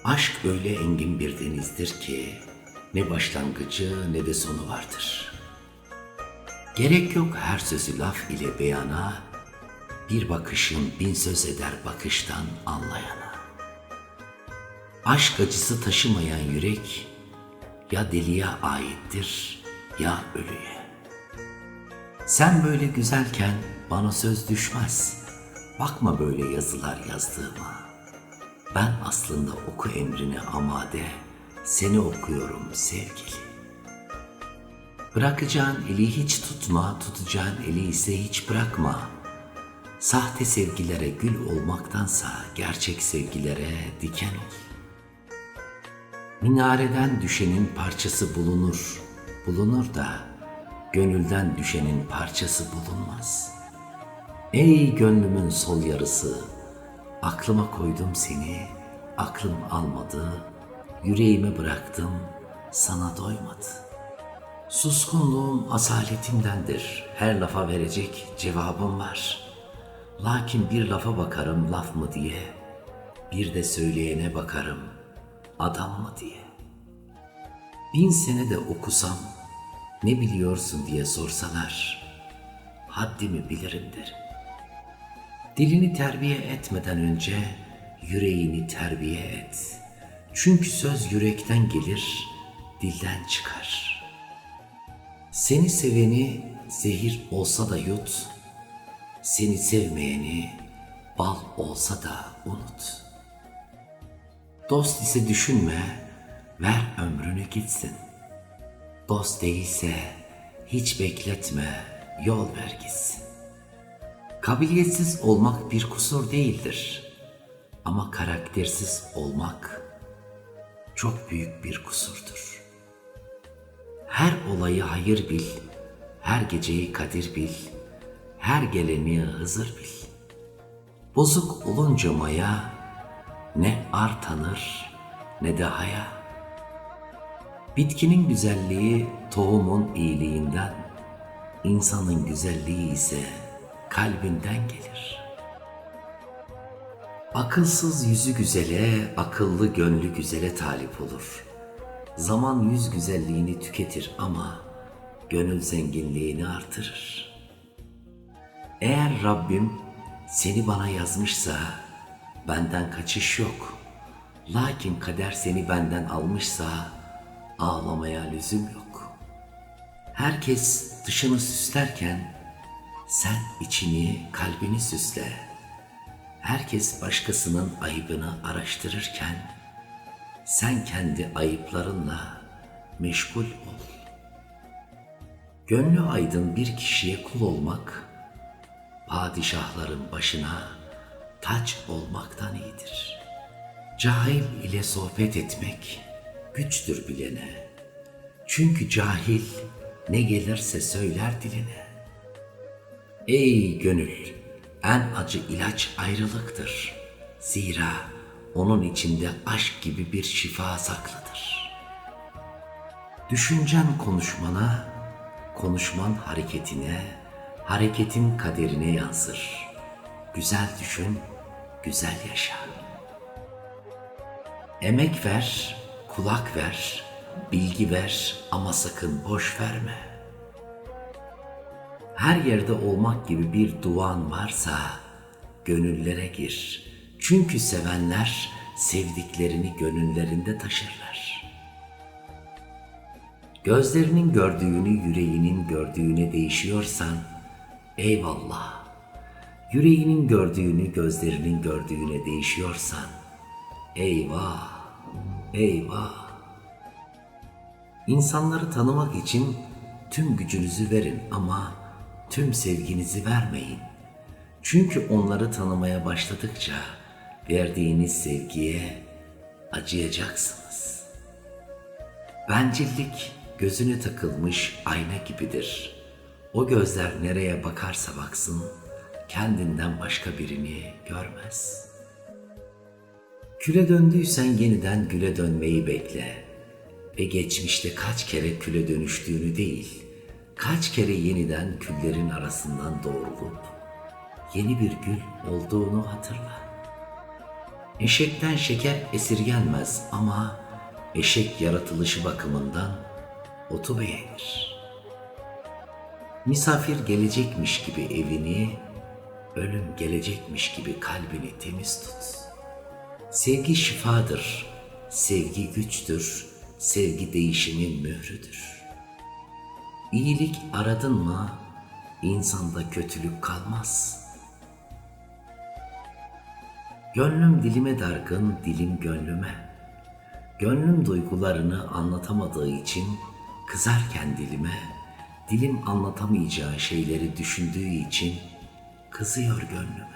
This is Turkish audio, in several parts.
Aşk öyle engin bir denizdir ki ne başlangıcı ne de sonu vardır. Gerek yok her sözü laf ile beyana, bir bakışın bin söz eder bakıştan anlayana. Aşk acısı taşımayan yürek ya deliye aittir ya ölüye. Sen böyle güzelken bana söz düşmez. Bakma böyle yazılar yazdığıma. Ben aslında oku emrine amade, seni okuyorum sevgili. Bırakacağın eli hiç tutma, tutacağın eli ise hiç bırakma. Sahte sevgilere gül olmaktansa gerçek sevgilere diken ol. Minareden düşenin parçası bulunur, bulunur da gönülden düşenin parçası bulunmaz. Ey gönlümün sol yarısı, aklıma koydum seni, aklım almadı, yüreğime bıraktım, sana doymadı. Suskunluğum asaletimdendir, her lafa verecek cevabım var. Lakin bir lafa bakarım laf mı diye, bir de söyleyene bakarım adam mı diye. 1000 sene de okusam, ne biliyorsun diye sorsalar, haddimi bilirim derim. Dilini terbiye etmeden önce yüreğini terbiye et. Çünkü söz yürekten gelir, dilden çıkar. Seni seveni zehir olsa da yut, seni sevmeyeni bal olsa da unut. Dost ise düşünme, ver ömrünü gitsin. Dost değilse hiç bekletme, yol ver gitsin. Kabiliyetsiz olmak bir kusur değildir. Ama karaktersiz olmak çok büyük bir kusurdur. Her olayı hayır bil, her geceyi kadir bil, her geleni Hızır bil. Bozuk olunca maya, ne ar tanır ne de haya. Bitkinin güzelliği tohumun iyiliğinden, insanın güzelliği ise kalbinden gelir. Akılsız yüzü güzele, akıllı gönlü güzele talip olur. Zaman yüz güzelliğini tüketir ama gönül zenginliğini artırır. Eğer Rabbim seni bana yazmışsa benden kaçış yok. Lakin kader seni benden almışsa ağlamaya lüzum yok. Herkes dışını süslerken sen içini, kalbini süsle. Herkes başkasının ayıbını araştırırken sen kendi ayıplarınla meşgul ol. Gönlü aydın bir kişiye kul olmak, padişahların başına taç olmaktan iyidir. Cahil ile sohbet etmek güçtür bilene. Çünkü cahil ne gelirse söyler diline. Ey gönül, en acı ilaç ayrılıktır. Zira onun içinde aşk gibi bir şifa saklıdır. Düşüncen konuşmana, konuşman hareketine, hareketin kaderine yansır. Güzel düşün, güzel yaşa. Emek ver, kulak ver, bilgi ver ama sakın boş verme. Her yerde olmak gibi bir duan varsa gönüllere gir. Çünkü sevenler sevdiklerini gönüllerinde taşırlar. Gözlerinin gördüğünü yüreğinin gördüğüne değişiyorsan eyvallah. Yüreğinin gördüğünü gözlerinin gördüğüne değişiyorsan eyvah, eyvah. İnsanları tanımak için tüm gücünüzü verin ama tüm sevginizi vermeyin. Çünkü onları tanımaya başladıkça verdiğiniz sevgiye acıyacaksınız. Bencillik gözüne takılmış ayna gibidir. O gözler nereye bakarsa baksın kendinden başka birini görmez. Küle döndüysen yeniden güle dönmeyi bekle. Ve geçmişte kaç kere küle dönüştüğünü değil, kaç kere yeniden küllerin arasından doğrulup yeni bir gül olduğunu hatırla. Eşekten şeker esirgenmez ama eşek yaratılışı bakımından otu beğenir. Misafir gelecekmiş gibi evini, ölüm gelecekmiş gibi kalbini temiz tut. Sevgi şifadır, sevgi güçtür, sevgi değişimin mührüdür. İyilik aradın mı, insanda kötülük kalmaz. Gönlüm dilime dargın, dilim gönlüme. Gönlüm duygularını anlatamadığı için kızarken dilime, dilim anlatamayacağı şeyleri düşündüğü için kızıyor gönlüme.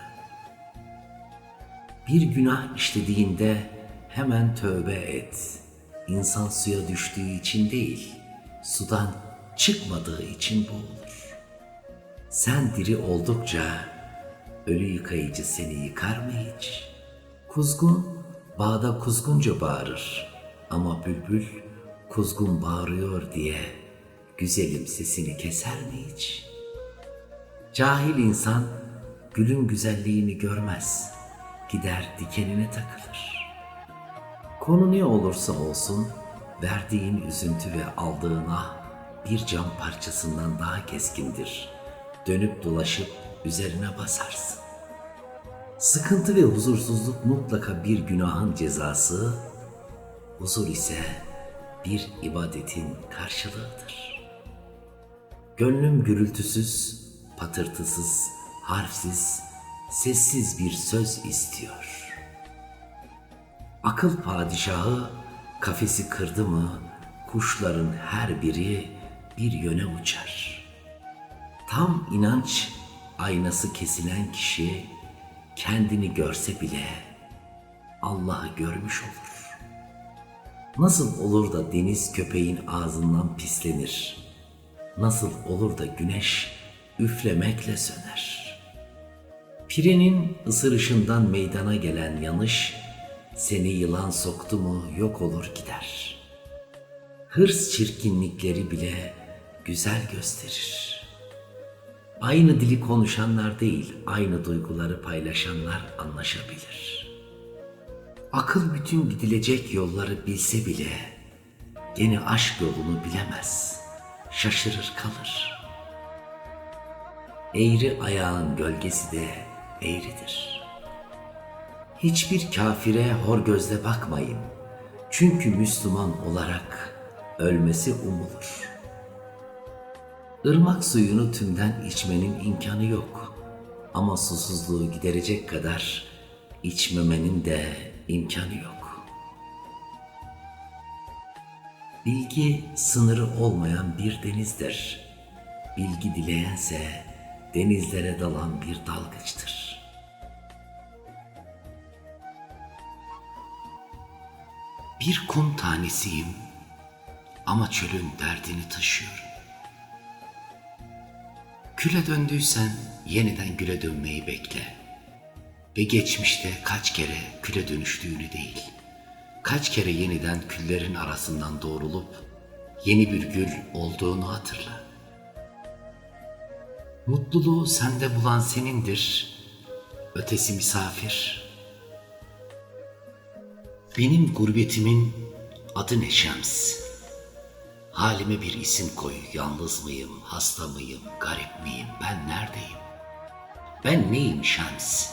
Bir günah işlediğinde hemen tövbe et. İnsan suya düştüğü için değil, sudan çıkmadığı için boğulur. Sen diri oldukça ölü yıkayıcı seni yıkar mı hiç? Kuzgun bağda kuzgunca bağırır ama bülbül kuzgun bağırıyor diye güzelim sesini keser mi hiç? Cahil insan gülün güzelliğini görmez, gider dikenine takılır. Konu ne olursa olsun verdiğin üzüntü ve aldığın ah bir cam parçasından daha keskindir. Dönüp dolaşıp üzerine basarsın. Sıkıntı ve huzursuzluk mutlaka bir günahın cezası, huzur ise bir ibadetin karşılığıdır. Gönlüm gürültüsüz, patırtısız, harfsiz, sessiz bir söz istiyor. Akıl padişahı kafesi kırdı mı, kuşların her biri bir yöne uçar. Tam inanç aynası kesilen kişi kendini görse bile Allah'ı görmüş olur. Nasıl olur da deniz köpeğin ağzından pislenir? Nasıl olur da güneş üflemekle söner? Pirenin ısırışından meydana gelen yanış, seni yılan soktu mu yok olur gider. Hırs çirkinlikleri bile güzel gösterir. Aynı dili konuşanlar değil, aynı duyguları paylaşanlar anlaşabilir. Akıl bütün gidilecek yolları bilse bile, gene aşk yolunu bilemez, şaşırır kalır. Eğri ayağın gölgesi de eğridir. Hiçbir kafire hor gözle bakmayın, çünkü Müslüman olarak ölmesi umulur. Irmak suyunu tümden içmenin imkanı yok. Ama susuzluğu giderecek kadar içmemenin de imkanı yok. Bilgi sınırı olmayan bir denizdir. Bilgi dileyense denizlere dalan bir dalgıçtır. Bir kum tanesiyim ama çölün derdini taşıyorum. Küle döndüysen yeniden güle dönmeyi bekle. Ve geçmişte kaç kere küle dönüştüğünü değil, kaç kere yeniden küllerin arasından doğrulup yeni bir gül olduğunu hatırla. Mutluluğu sende bulan senindir, ötesi misafir. Benim gurbetimin adı ne Şems? Halime bir isim koy, yalnız mıyım, hasta mıyım, garip miyim, ben neredeyim? Ben neyim Şems?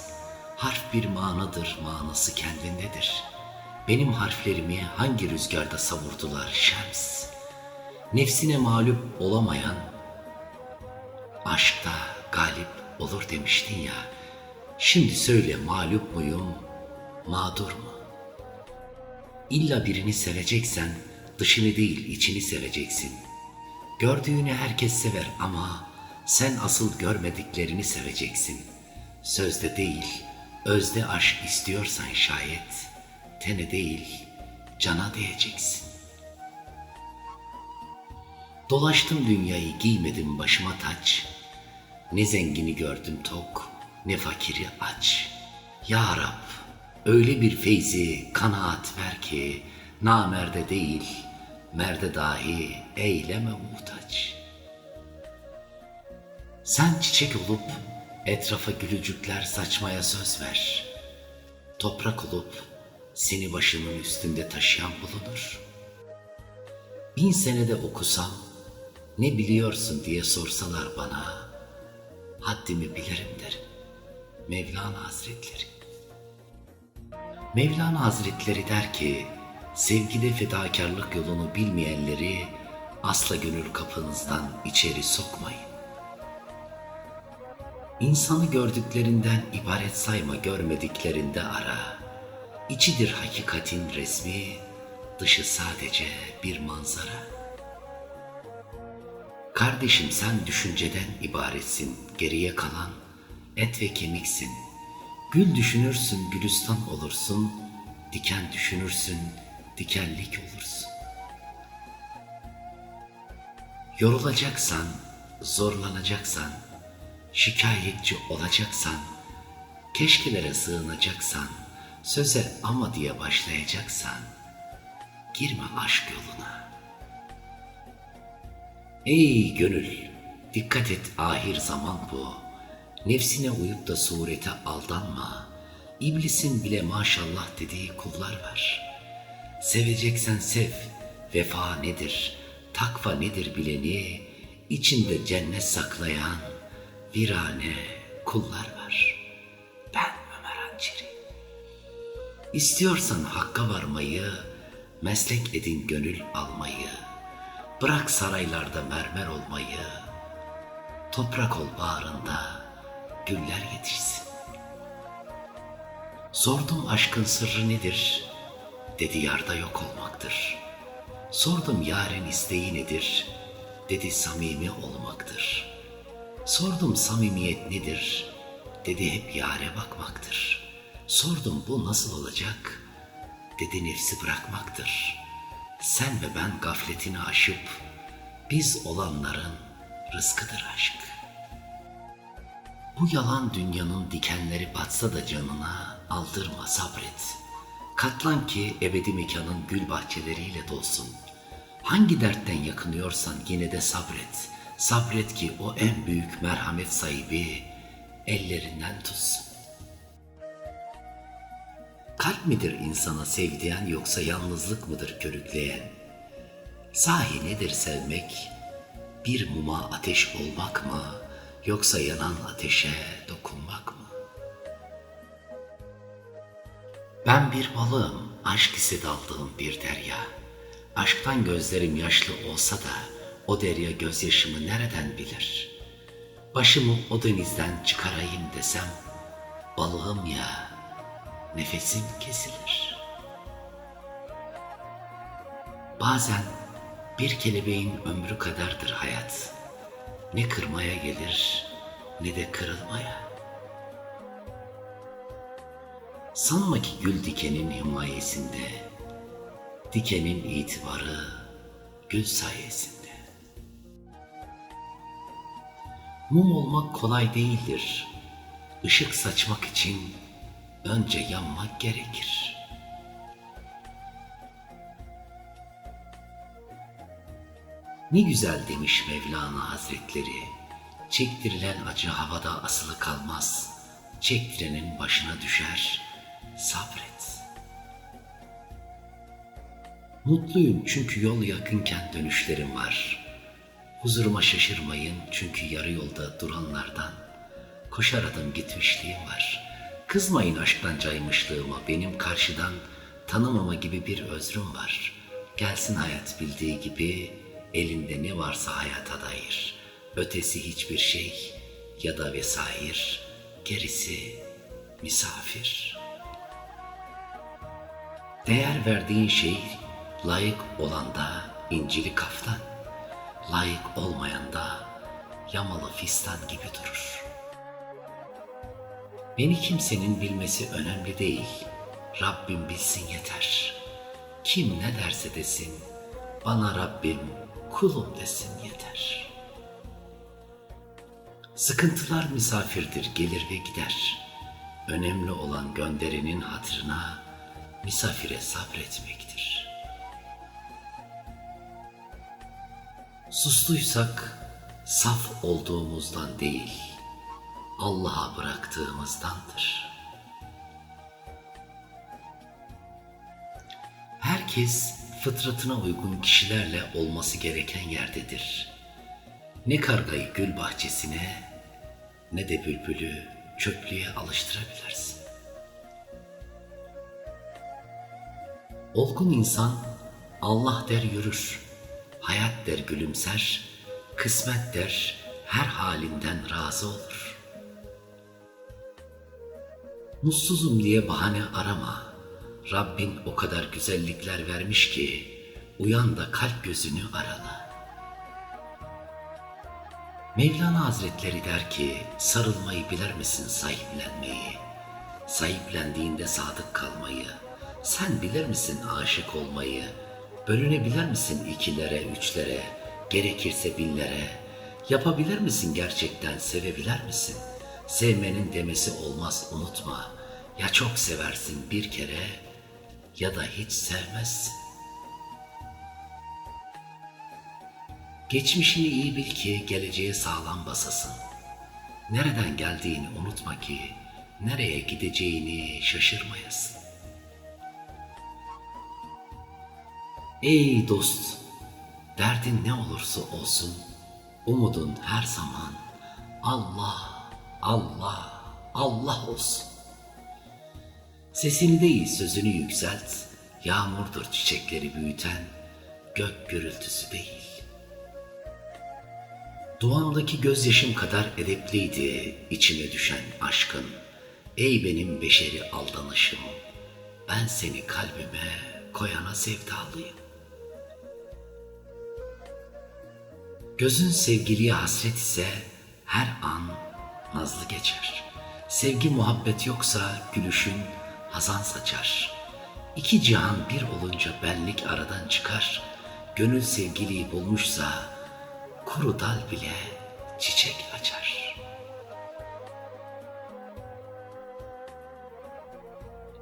Harf bir manadır, manası kendindedir. Benim harflerimi hangi rüzgarda savurdular Şems? Nefsine mağlup olamayan, aşkta galip olur demiştin ya. Şimdi söyle mağlup muyum, mağdur mu? İlla birini seveceksen, dışını değil içini seveceksin. Gördüğünü herkes sever ama sen asıl görmediklerini seveceksin. Sözde değil, özde aşk istiyorsan şayet, tene değil, cana değeceksin. Dolaştım dünyayı, giymedim başıma taç. Ne zengini gördüm tok, ne fakiri aç. Ya Rab, öyle bir feyzi kanaat ver ki, namerde değil, merde dahi eyleme muhtaç. Sen çiçek olup etrafa gülücükler saçmaya söz ver. Toprak olup seni başının üstünde taşıyan bulunur. 1000 senede okusam, ne biliyorsun diye sorsalar bana, haddimi bilirim derim. Mevlana Hazretleri. Mevlana Hazretleri der ki, sevgide fedakarlık yolunu bilmeyenleri asla gönül kapınızdan içeri sokmayın. İnsanı gördüklerinden ibaret sayma, görmediklerinde ara. İçidir hakikatin resmi, dışı sadece bir manzara. Kardeşim sen düşünceden ibaretsin, geriye kalan et ve kemiksin. Gül düşünürsün, gülistan olursun, diken düşünürsün, dikenlik olursun. Yorulacaksan, zorlanacaksan, şikayetçi olacaksan, keşkelere sığınacaksan, söze ama diye başlayacaksan, girme aşk yoluna. Ey gönül, dikkat et ahir zaman bu. Nefsine uyup da surete aldanma. İblisin bile maşallah dediği kullar var. Seveceksen sev, vefa nedir, takva nedir bileni, içinde cennet saklayan virane kullar var. Ben Ömer Hançeri. İstiyorsan hakka varmayı, meslek edin gönül almayı. Bırak saraylarda mermer olmayı, toprak ol bağrında, güller yetişsin. Sordum aşkın sırrı nedir? Dedi yarda yok olmaktır. Sordum yarın isteği nedir? Dedi samimi olmaktır. Sordum samimiyet nedir? Dedi hep yâre bakmaktır. Sordum bu nasıl olacak? Dedi nefsi bırakmaktır. Sen ve ben gafletini aşıp, biz olanların rızkıdır aşk. Bu yalan dünyanın dikenleri batsa da canına, aldırma sabret. Katlan ki ebedi mekanın gül bahçeleriyle dolsun. Hangi dertten yakınıyorsan yine de sabret. Sabret ki o en büyük merhamet sahibi ellerinden tutsun. Kalp midir insana sevdiren yoksa yalnızlık mıdır körükleyen? Sahi nedir sevmek? Bir muma ateş olmak mı? Yoksa yanan ateşe dokunmak mı? Ben bir balığım, aşk ise daldığım bir derya. Aşktan gözlerim yaşlı olsa da o derya gözyaşımı nereden bilir? Başımı o denizden çıkarayım desem, balığım ya, nefesim kesilir. Bazen bir kelebeğin ömrü kadardır hayat. Ne kırmaya gelir ne de kırılmaya. Sanma ki gül dikenin himayesinde, dikenin itibarı gül sayesinde. Mum olmak kolay değildir. Işık saçmak için önce yanmak gerekir. Ne güzel demiş Mevlana Hazretleri, çektirilen acı havada asılı kalmaz, çektirenin başına düşer, sabret. Mutluyum çünkü yol yakınken dönüşlerim var. Huzuruma şaşırmayın çünkü yarı yolda duranlardan koşar adım gitmişliğim var. Kızmayın aşktan caymışlığıma, benim karşıdan tanımama gibi bir özrüm var. Gelsin hayat bildiği gibi, elinde ne varsa hayata dair. Ötesi hiçbir şey ya da vesair, gerisi misafir. Değer verdiğin şey layık olanda incili kaftan, layık olmayanda yamalı fistan gibi durur. Beni kimsenin bilmesi önemli değil, Rabbim bilsin yeter. Kim ne derse desin, bana Rabbim kulum desin yeter. Sıkıntılar misafirdir, gelir ve gider. Önemli olan gönderenin hatırına misafire sabretmektir. Susluysak saf olduğumuzdan değil, Allah'a bıraktığımızdandır. Herkes fıtratına uygun kişilerle olması gereken yerdedir. Ne kargayı gül bahçesine ne de bülbülü çöplüğe alıştırabilirsin. Olgun insan Allah der yürür, hayat der gülümser, kısmet der her halinden razı olur. Mutsuzum diye bahane arama, Rabbin o kadar güzellikler vermiş ki, uyan da kalp gözünü arala. Mevlana Hazretleri der ki, sarılmayı bilir misin sahiplenmeyi? Sahiplendiğinde sadık kalmayı, sen bilir misin aşık olmayı? Bölünebilir misin ikilere, üçlere, gerekirse binlere? Yapabilir misin gerçekten, sevebilir misin? Sevmenin demesi olmaz unutma. Ya çok seversin bir kere ya da hiç sevmezsin. Geçmişini iyi bil ki geleceğe sağlam basasın. Nereden geldiğini unutma ki nereye gideceğini şaşırmayasın. Ey dost, derdin ne olursa olsun, umudun her zaman Allah, Allah, Allah olsun. Sesini değil sözünü yükselt, yağmurdur çiçekleri büyüten, gök gürültüsü değil. Duamdaki gözyaşım kadar edepliydi içime düşen aşkın. Ey benim beşeri aldanışım, ben seni kalbime koyana sevdalıyım. Gözün sevgiliye hasret ise her an nazlı geçer. Sevgi muhabbet yoksa gülüşün hazan saçar. İki cihan bir olunca benlik aradan çıkar. Gönül sevgiliyi bulmuşsa kuru dal bile çiçek açar.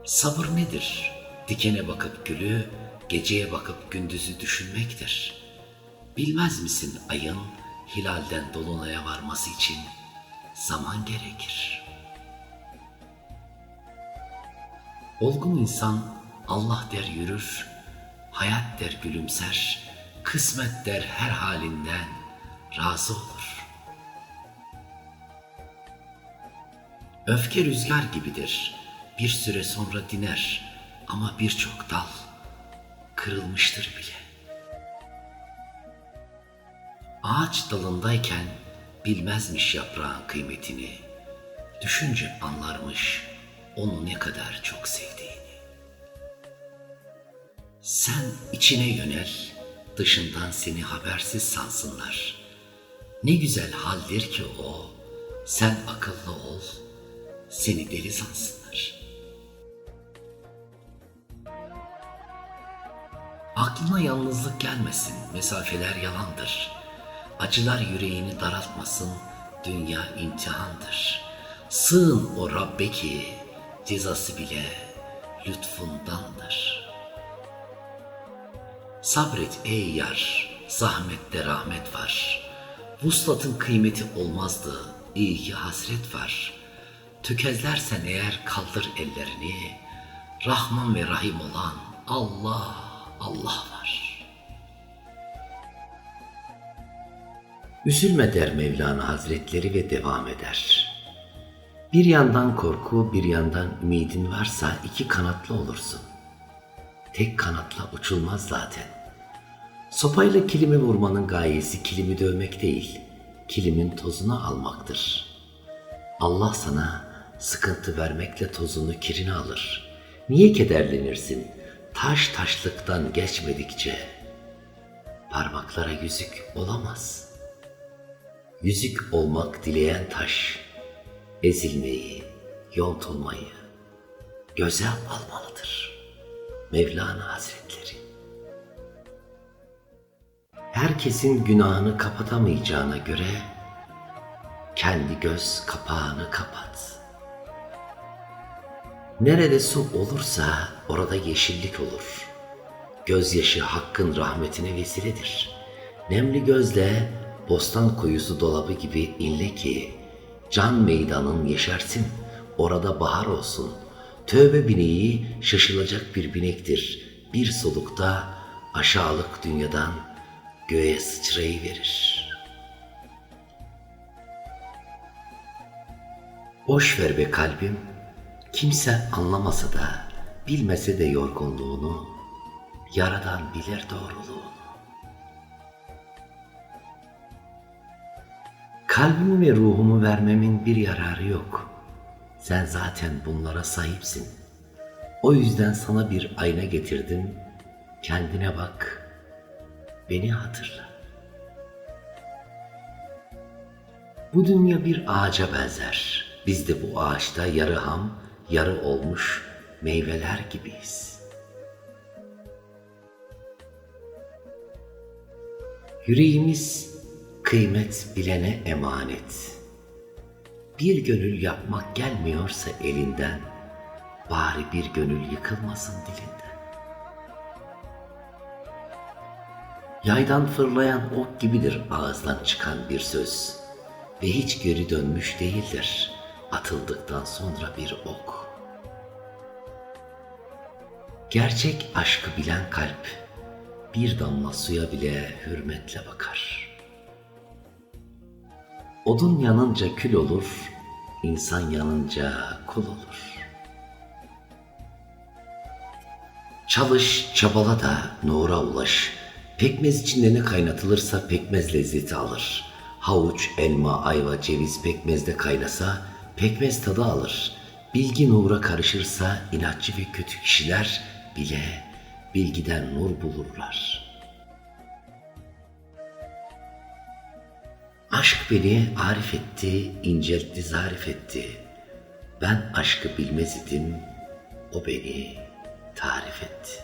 Sabır nedir? Dikene bakıp gülü, geceye bakıp gündüzü düşünmektir. Bilmez misin ayın hilalden dolunaya varması için zaman gerekir. Olgun insan Allah der yürür, hayat der gülümser, kısmet der her halinden razı olur. Öfke rüzgar gibidir, bir süre sonra diner ama birçok dal kırılmıştır bile. Ağaç dalındayken bilmezmiş yaprağın kıymetini, düşünce anlarmış onu ne kadar çok sevdiğini. Sen içine yönel, dışından seni habersiz sansınlar. Ne güzel haldir ki o, sen akıllı ol, seni deli sansınlar. Aklına yalnızlık gelmesin, mesafeler yalandır. Acılar yüreğini daraltmasın, dünya imtihandır. Sığın o Rabbe ki, cezası bile lütfundandır. Sabret ey yar, zahmette rahmet var. Vuslatın kıymeti olmazdı, iyi ki hasret var. Tökezlersen eğer kaldır ellerini, Rahman ve Rahim olan Allah, Allah var. Üzülme der Mevlana Hazretleri ve devam eder. Bir yandan korku, bir yandan ümidin varsa iki kanatlı olursun. Tek kanatla uçulmaz zaten. Sopayla kilimi vurmanın gayesi kilimi dövmek değil, kilimin tozunu almaktır. Allah sana sıkıntı vermekle tozunu kirini alır. Niye kederlenirsin? Taş taşlıktan geçmedikçe parmaklara yüzük olamaz. Yüzük olmak dileyen taş, ezilmeyi, yontulmayı göze almalıdır. Mevlana Hazretleri. Herkesin günahını kapatamayacağına göre kendi göz kapağını kapat. Nerede su olursa orada yeşillik olur. Gözyaşı Hakk'ın rahmetine vesiledir. Nemli gözle bostan kuyusu dolabı gibi inle ki can meydanın yeşersin, orada bahar olsun. Tövbe bineği şaşılacak bir binektir. bir solukta aşağılık dünyadan göğe sıçrayıverir. Boş ver be kalbim, kimse anlamasa da bilmese de yorgunluğunu, yaradan bilir doğruluğunu. Kalbimi ve ruhumu vermemin bir yararı yok. Sen zaten bunlara sahipsin. O yüzden sana bir ayna getirdim. Kendine bak, beni hatırla. Bu dünya bir ağaca benzer. Biz de bu ağaçta yarı ham, yarı olmuş meyveler gibiyiz. Yüreğimiz kıymet bilene emanet. Bir gönül yapmak gelmiyorsa elinden, bari bir gönül yıkılmasın dilinden. Yaydan fırlayan ok gibidir ağızdan çıkan bir söz ve hiç geri dönmüş değildir atıldıktan sonra bir ok. Gerçek aşkı bilen kalp bir damla suya bile hürmetle bakar. Odun yanınca kül olur, insan yanınca kul olur. Çalış, çabala da nura ulaş. Pekmez içinde ne kaynatılırsa pekmez lezzeti alır. Havuç, elma, ayva, ceviz pekmezde kaynasa pekmez tadı alır. Bilgi nura karışırsa inatçı ve kötü kişiler bile bilgiden nur bulurlar. Aşk beni arif etti, inceltti, zarif etti. Ben aşkı bilmez idim, o beni tarif etti.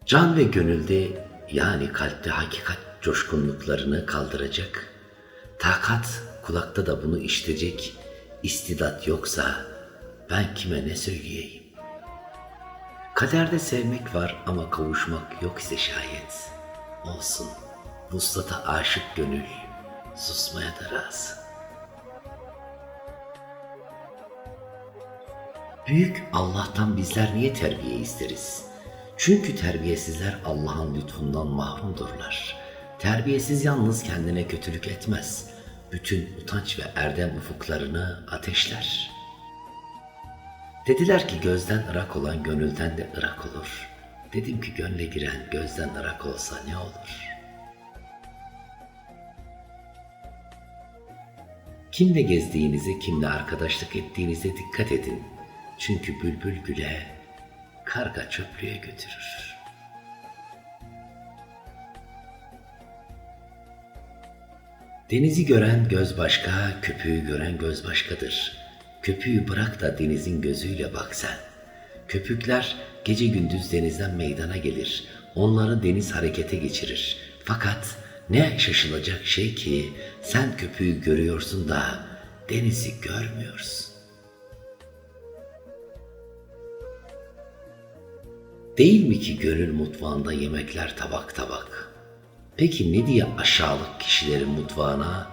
Can ve gönülde yani kalpte hakikat coşkunluklarını kaldıracak, takat kulakta da bunu işitecek istidat yoksa ben kime ne söyleyeyim? Kaderde sevmek var ama kavuşmak yok ise şayet. Olsun, vuslata aşık gönül susmaya da razı. Büyük Allah'tan bizler niye terbiye isteriz? Çünkü terbiyesizler Allah'ın lütfundan mahrumdurlar. Terbiyesiz yalnız kendine kötülük etmez. Bütün utanç ve erdem ufuklarını ateşler. Dediler ki gözden ırak olan gönülden de ırak olur. Dedim ki gönle giren gözden ırak olsa ne olur? Kimle gezdiğinize, kimle arkadaşlık ettiğinize dikkat edin. Çünkü bülbül güle, karga çöplüğe götürür. Denizi gören göz başka, köpüğü gören göz başkadır. Köpüğü bırak da denizin gözüyle bak sen. Köpükler gece gündüz denizden meydana gelir. Onları deniz harekete geçirir. Fakat ne şaşılacak şey ki sen köpüğü görüyorsun da denizi görmüyorsun. Değil mi ki gönül mutfağında yemekler tabak tabak? Peki ne diye aşağılık kişilerin mutfağına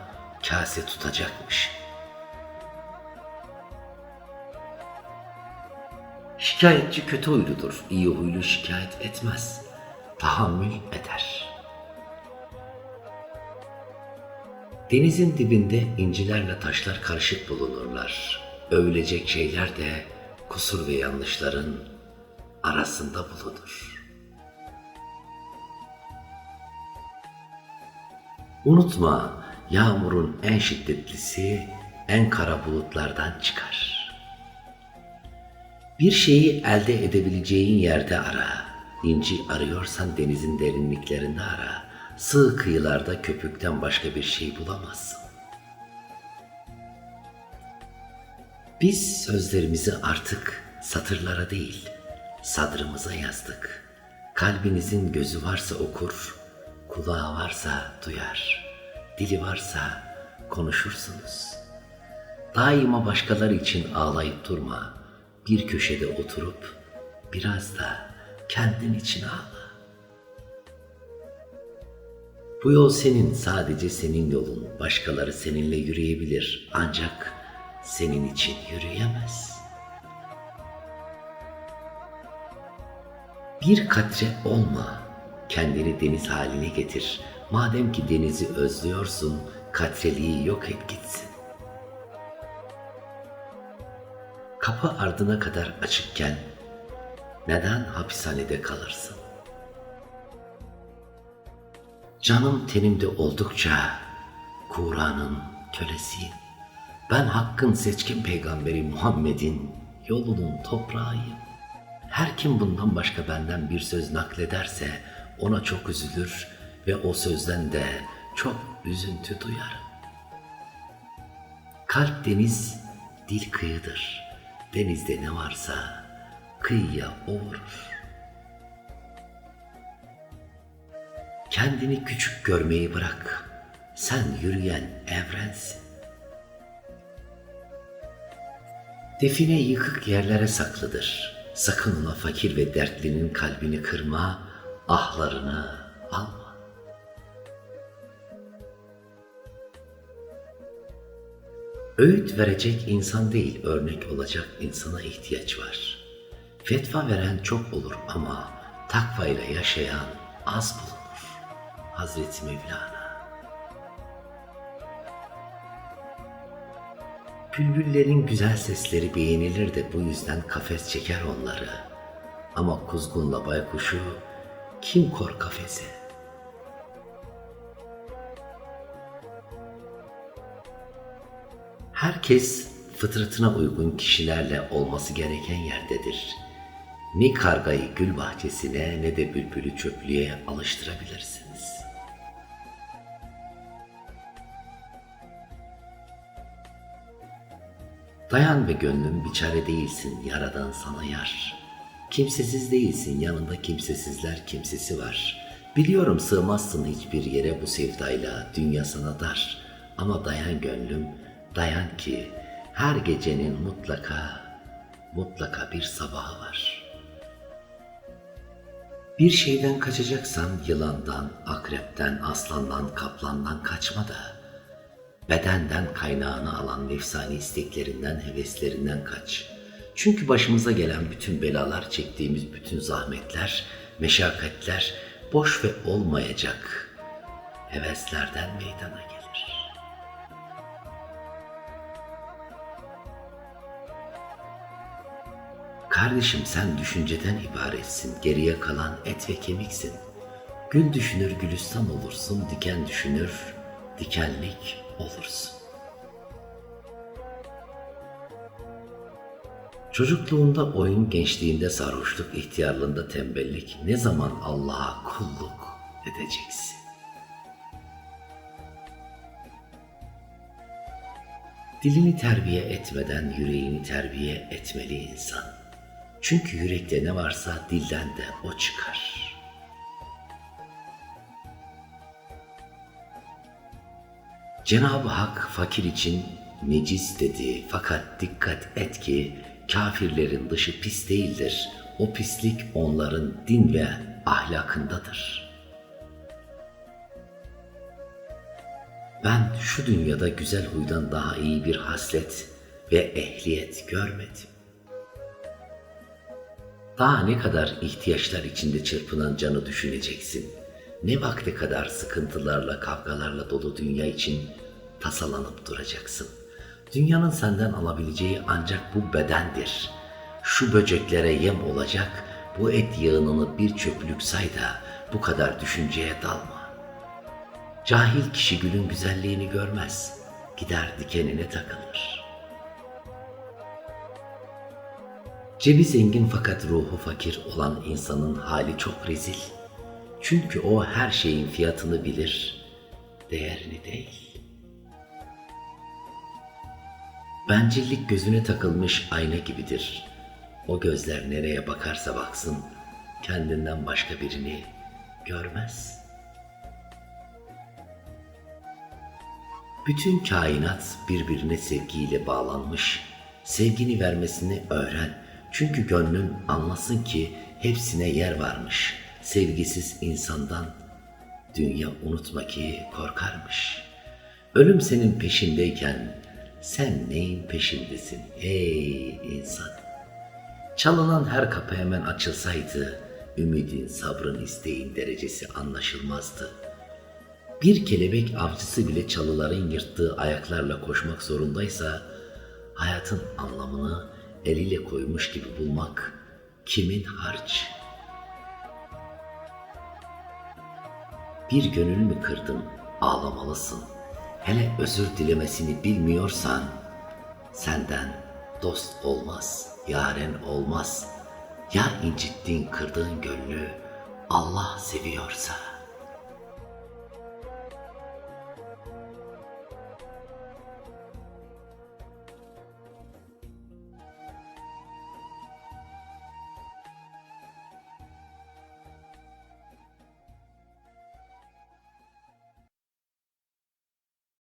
kase tutacakmış? Şikayetçi kötü huyludur, iyi huylu şikayet etmez, tahammül eder. Denizin dibinde incilerle taşlar karışık bulunurlar. Övülecek şeyler de kusur ve yanlışların arasında bulunur. Unutma, yağmurun en şiddetlisi en kara bulutlardan çıkar. Bir şeyi elde edebileceğin yerde ara. İnci arıyorsan denizin derinliklerinde ara. Sığ kıyılarda köpükten başka bir şey bulamazsın. Biz sözlerimizi artık satırlara değil, sadrımıza yazdık. Kalbinizin gözü varsa okur, kulağı varsa duyar, dili varsa konuşursunuz. Daima başkaları için ağlayıp durma. Bir köşede oturup biraz da kendin için ağla. Bu yol senin, sadece senin yolun. Başkaları seninle yürüyebilir ancak senin için yürüyemez. Bir katre olma, kendini deniz haline getir. Madem ki denizi özlüyorsun, katreliği yok et gitsin. Kapı ardına kadar açıkken neden hapishanede kalırsın? Canım tenimde oldukça Kur'an'ın kölesiyim. Ben Hakk'ın seçkin peygamberi Muhammed'in yolunun toprağıyım. Her kim bundan başka benden bir söz naklederse ona çok üzülür ve o sözden de çok üzüntü duyarım. Kalp deniz, dil kıyıdır. Denizde ne varsa kıyıya o vurur. Kendini küçük görmeyi bırak. Sen yürüyen evrensin. Define yıkık yerlere saklıdır. Sakın ola fakir ve dertlinin kalbini kırma, ahlarını alma. Öğüt verecek insan değil, örnek olacak insana ihtiyaç var. Fetva veren çok olur ama takvayla yaşayan az bulunur. Hazreti Mevlana. Bülbüllerin güzel sesleri beğenilir de bu yüzden kafes çeker onları. Ama kuzgunla baykuşu kim kor kafese? Herkes fıtratına uygun kişilerle olması gereken yerdedir. Ne kargayı gül bahçesine ne de bülbülü çöplüğe alıştırabilirsiniz. Dayan be gönlüm, bir çare değilsin, yaradan sana yar. Kimsesiz değilsin, yanında kimsesizler kimsesi var. Biliyorum sığmazsın hiçbir yere bu sevdayla, dünya sana dar. Ama dayan gönlüm, dayan ki her gecenin mutlaka bir sabahı var. Bir şeyden kaçacaksan yılandan, akrepten, aslandan, kaplandan kaçma da bedenden kaynağını alan nefsani isteklerinden, heveslerinden kaç. Çünkü başımıza gelen bütün belalar, çektiğimiz bütün zahmetler, meşakkatler boş ve olmayacak heveslerden meydana gelir. Kardeşim sen düşünceden ibaretsin, geriye kalan et ve kemiksin. Gül düşünür gülistan olursun, diken düşünür dikenlik olursun. Çocukluğunda oyun, gençliğinde sarhoşluk, ihtiyarlığında tembellik, ne zaman Allah'a kulluk edeceksin? Dilini terbiye etmeden yüreğini terbiye etmeli insan. Çünkü yürekte ne varsa dilden de o çıkar. Cenab-ı Hak fakir için necis dedi, fakat dikkat et ki kafirlerin dışı pis değildir. O pislik onların din ve ahlakındadır. Ben şu dünyada güzel huydan daha iyi bir haslet ve ehliyet görmedim. Daha ne kadar ihtiyaçlar içinde çırpınan canı düşüneceksin? Ne vakte kadar sıkıntılarla, kavgalarla dolu dünya için tasalanıp duracaksın? Dünyanın senden alabileceği ancak bu bedendir. Şu böceklere yem olacak, bu et yığınını bir çöplük say da bu kadar düşünceye dalma. Cahil kişi gülün güzelliğini görmez, gider dikenine takılır. Cebi zengin fakat ruhu fakir olan insanın hali çok rezil. Çünkü o her şeyin fiyatını bilir, değerini değil. Bencillik gözüne takılmış ayna gibidir. O gözler nereye bakarsa baksın, kendinden başka birini görmez. Bütün kainat birbirine sevgiyle bağlanmış. Sevgini vermesini öğren. Çünkü gönlün anlasın ki hepsine yer varmış. Sevgisiz insandan dünya unutma ki korkarmış. Ölüm senin peşindeyken sen neyin peşindesin ey insan? Çalınan her kapı hemen açılsaydı, ümidin, sabrın, isteğin derecesi anlaşılmazdı. Bir kelebek avcısı bile çalıların yırttığı ayaklarla koşmak zorundaysa, hayatın anlamını eliyle koymuş gibi bulmak kimin harç? Bir gönül mü kırdın, ağlamalısın. Hele özür dilemesini bilmiyorsan, senden dost olmaz, yaren olmaz. Ya incittin, kırdığın gönlü Allah seviyorsa?